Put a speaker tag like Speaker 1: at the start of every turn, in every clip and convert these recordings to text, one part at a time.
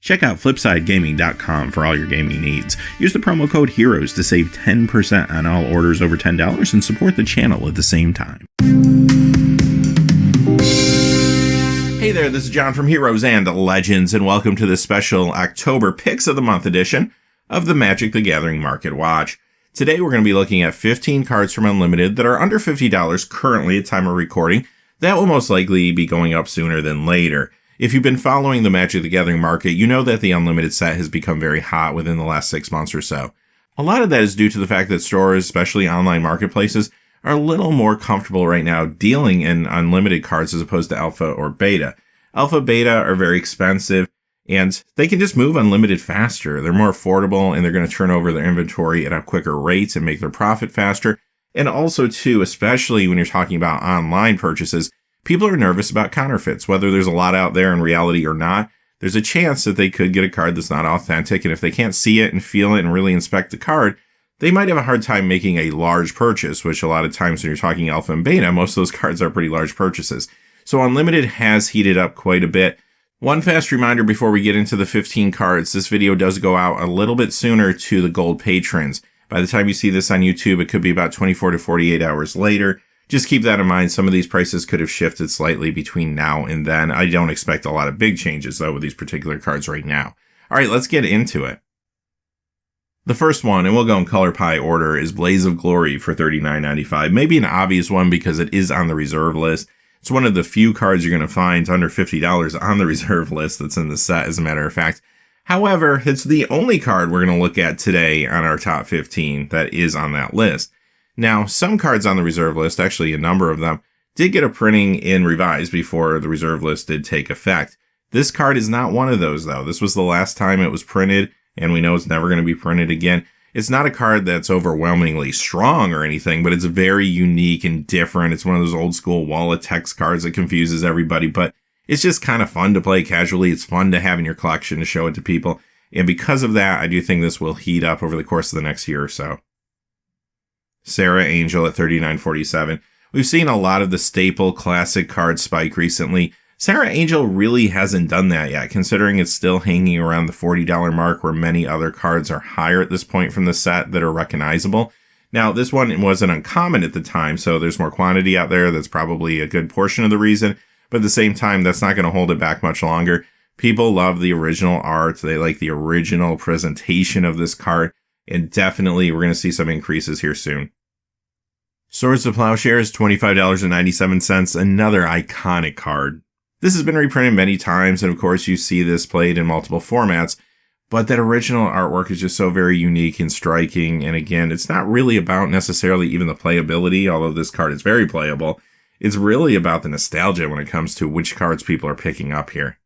Speaker 1: Check out FlipsideGaming.com for all your gaming needs. Use the promo code HEROES to save 10% on all orders over $10 and support the channel at the same time. Hey there, this is John from Heroes and Legends, and welcome to this special October Picks of the Month edition of the Magic the Gathering Market Watch. Today we're going to be looking at 15 cards from Unlimited that are under $50 currently at time of recording. That will most likely be going up sooner than later. If you've been following the Magic the Gathering market, you know that the Unlimited set has become very hot within the last 6 months or so. A lot of that is due to the fact that stores, especially online marketplaces, are a little more comfortable right now dealing in Unlimited cards as opposed to Alpha or Beta. Alpha, Beta are very expensive, and they can just move Unlimited faster. They're more affordable, and they're going to turn over their inventory at a quicker rate and make their profit faster. And also, too, especially when you're talking about online purchases, people are nervous about counterfeits. Whether there's a lot out there in reality or not, there's a chance that they could get a card that's not authentic, and if they can't see it and feel it and really inspect the card, they might have a hard time making a large purchase, which a lot of times when you're talking Alpha and Beta, most of those cards are pretty large purchases. So Unlimited has heated up quite a bit. One fast reminder before we get into the 15 cards, this video does go out a little bit sooner to the gold patrons. By the time you see this on YouTube, it could be about 24 to 48 hours later. Just keep that in mind. Some of these prices could have shifted slightly between now and then. I don't expect a lot of big changes, though, with these particular cards right now. All right, let's get into it. The first one, and we'll go in color pie order, is Blaze of Glory for $39.95. Maybe an obvious one because it is on the reserve list. It's one of the few cards you're going to find under $50 on the reserve list that's in the set, as a matter of fact. However, it's the only card we're going to look at today on our top 15 that is on that list. Now, some cards on the reserve list, actually a number of them, did get a printing in Revised before the reserve list did take effect. This card is not one of those, though. This was the last time it was printed, and we know it's never going to be printed again. It's not a card that's overwhelmingly strong or anything, but it's very unique and different. It's one of those old school wall of text cards that confuses everybody, but it's just kind of fun to play casually. It's fun to have in your collection to show it to people. And because of that, I do think this will heat up over the course of the next year or so. Serra Angel at $39.47. We've seen a lot of the staple classic cards spike recently. Serra Angel really hasn't done that yet, considering it's still hanging around the $40 mark, where many other cards are higher at this point from the set that are recognizable. Now, this one wasn't uncommon at the time, so there's more quantity out there. That's probably a good portion of the reason. But at the same time, that's not going to hold it back much longer. People love the original art. They like the original presentation of this card. And definitely, we're going to see some increases here soon. Swords to Plowshares, $25.97, another iconic card. This has been reprinted many times, and of course you see this played in multiple formats, but that original artwork is just so very unique and striking, and again, it's not really about necessarily even the playability, although this card is very playable. It's really about the nostalgia when it comes to which cards people are picking up here.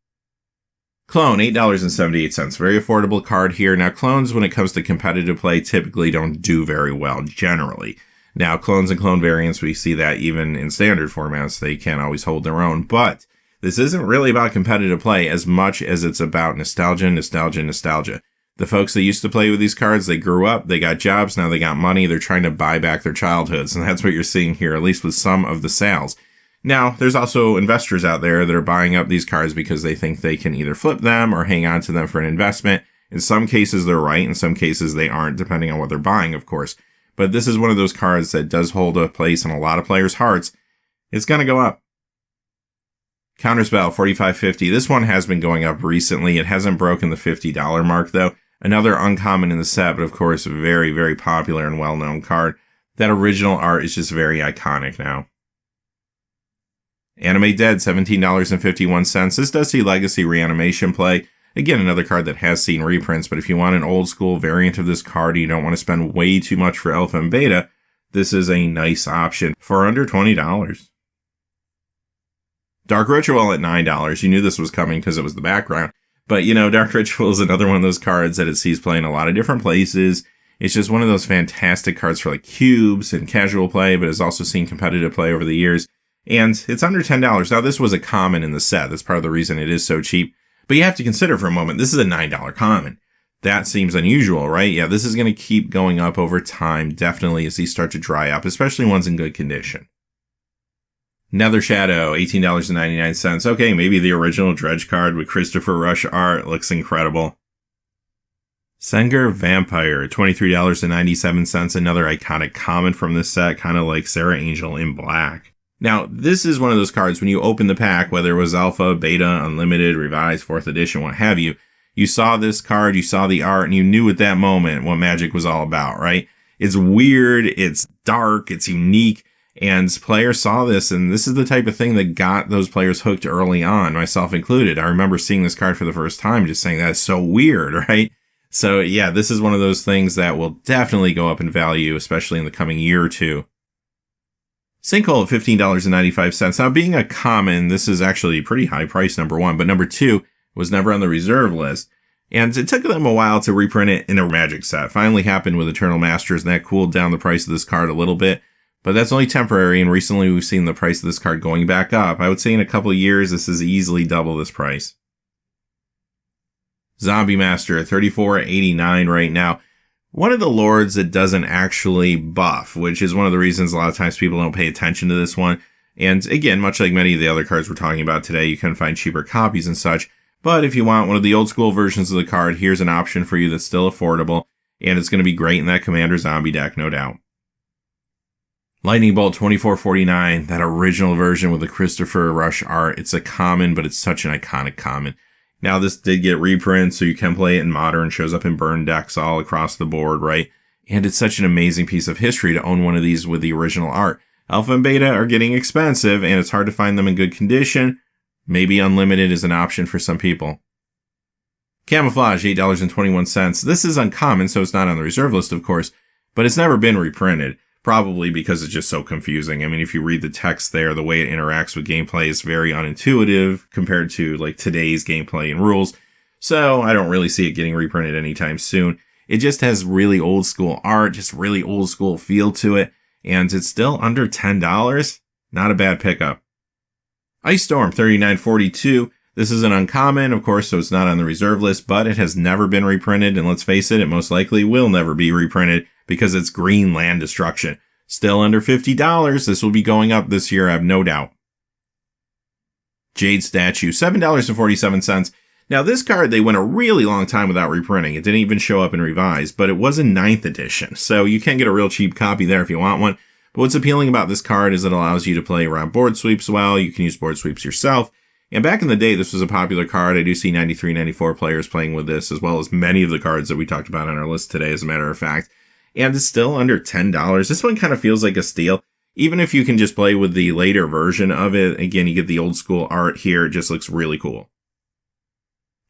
Speaker 1: Clone, $8.78, very affordable card here. Now, clones, when it comes to competitive play, typically don't do very well, generally. Now, clones and clone variants, we see that even in standard formats, they can't always hold their own, but this isn't really about competitive play as much as it's about nostalgia, nostalgia, nostalgia. The folks that used to play with these cards, they grew up, they got jobs, now they got money, they're trying to buy back their childhoods, and that's what you're seeing here, at least with some of the sales. Now, there's also investors out there that are buying up these cards because they think they can either flip them or hang on to them for an investment. In some cases, they're right. In some cases, they aren't, depending on what they're buying, of course. But this is one of those cards that does hold a place in a lot of players' hearts. It's going to go up. Counterspell, $45.50. This one has been going up recently. It hasn't broken the $50 mark, though. Another uncommon in the set, but of course, a very, very popular and well-known card. That original art is just very iconic now. Anime Dead, $17.51. This does see Legacy Reanimation play. Again, another card that has seen reprints, but if you want an old school variant of this card and you don't want to spend way too much for Alpha and Beta, this is a nice option for under $20. Dark Ritual at $9. You knew this was coming because it was the background. But, you know, Dark Ritual is another one of those cards that it sees play in a lot of different places. It's just one of those fantastic cards for like cubes and casual play, but has also seen competitive play over the years. And it's under $10. Now, this was a common in the set. That's part of the reason it is so cheap. But you have to consider for a moment, this is a $9 common. That seems unusual, right? Yeah, this is going to keep going up over time, definitely, as these start to dry up, especially ones in good condition. Nether Shadow, $18.99. Okay, maybe the original Dredge card with Christopher Rush art. Looks incredible. Senger Vampire, $23.97. Another iconic common from this set, kind of like Sarah Angel in black. Now, this is one of those cards when you open the pack, whether it was Alpha, Beta, Unlimited, Revised, 4th Edition, what have you, you saw this card, you saw the art, and you knew at that moment what Magic was all about, right? It's weird, it's dark, it's unique, and players saw this, and this is the type of thing that got those players hooked early on, myself included. I remember seeing this card for the first time, just saying, that's so weird, right? So yeah, this is one of those things that will definitely go up in value, especially in the coming year or two. Sinkhole at $15.95. Now, being a common, this is actually a pretty high price, number one, but number two was never on the reserve list. And it took them a while to reprint it in a Magic set. Finally happened with Eternal Masters, and that cooled down the price of this card a little bit. But that's only temporary, and recently we've seen the price of this card going back up. I would say in a couple of years, this is easily double this price. Zombie Master, $34.89 right now. One of the lords that doesn't actually buff, which is one of the reasons a lot of times people don't pay attention to this one. And again, much like many of the other cards we're talking about today, you can find cheaper copies and such. But if you want one of the old school versions of the card, here's an option for you that's still affordable. And it's going to be great in that Commander Zombie deck, no doubt. Lightning Bolt, $24.49. That original version with the Christopher Rush art. It's a common, but it's such an iconic common. Now, this did get reprints, so you can play it in Modern, shows up in burn decks all across the board, right? And it's such an amazing piece of history to own one of these with the original art. Alpha and Beta are getting expensive, and it's hard to find them in good condition. Maybe Unlimited is an option for some people. Camouflage, $8.21. This is uncommon, so it's not on the reserve list, of course, but it's never been reprinted. Probably because it's just so confusing. I mean, if you read the text there, the way it interacts with gameplay is very unintuitive compared to like today's gameplay and rules. So I don't really see it getting reprinted anytime soon. It just has really old school art, just really old school feel to it. And it's still under $10. Not a bad pickup. Ice Storm, $39.42. This is an uncommon, of course, so it's not on the reserve list, but it has never been reprinted. And let's face it, it most likely will never be reprinted because it's green land destruction. Still under $50. This will be going up this year, I have no doubt. Jade Statue, $7.47. Now, this card, they went a really long time without reprinting. It didn't even show up in Revised, but it was in 9th edition. So you can get a real cheap copy there if you want one. But what's appealing about this card is it allows you to play around board sweeps well. You can use board sweeps yourself. And back in the day, this was a popular card. I do see 93, 94 players playing with this, as well as many of the cards that we talked about on our list today, as a matter of fact. And it's still under $10. This one kind of feels like a steal. Even if you can just play with the later version of it, again, you get the old school art here. It just looks really cool.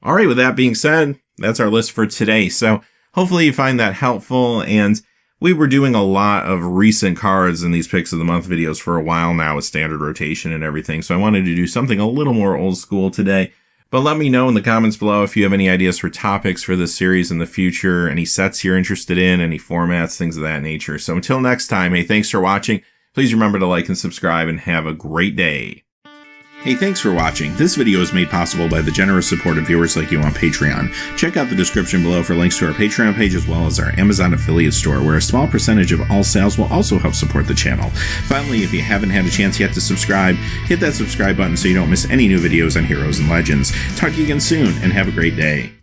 Speaker 1: All right, with that being said, that's our list for today. So hopefully you find that helpful. And we were doing a lot of recent cards in these Picks of the Month videos for a while now with standard rotation and everything. So I wanted to do something a little more old school today. But let me know in the comments below if you have any ideas for topics for this series in the future, any sets you're interested in, any formats, things of that nature. So until next time, hey, thanks for watching. Please remember to like and subscribe and have a great day. Hey, thanks for watching. This video is made possible by the generous support of viewers like you on Patreon. Check out the description below for links to our Patreon page as well as our Amazon affiliate store, where a small percentage of all sales will also help support the channel. Finally, if you haven't had a chance yet to subscribe, hit that subscribe button so you don't miss any new videos on Heroes and Legends. Talk to you again soon, and have a great day.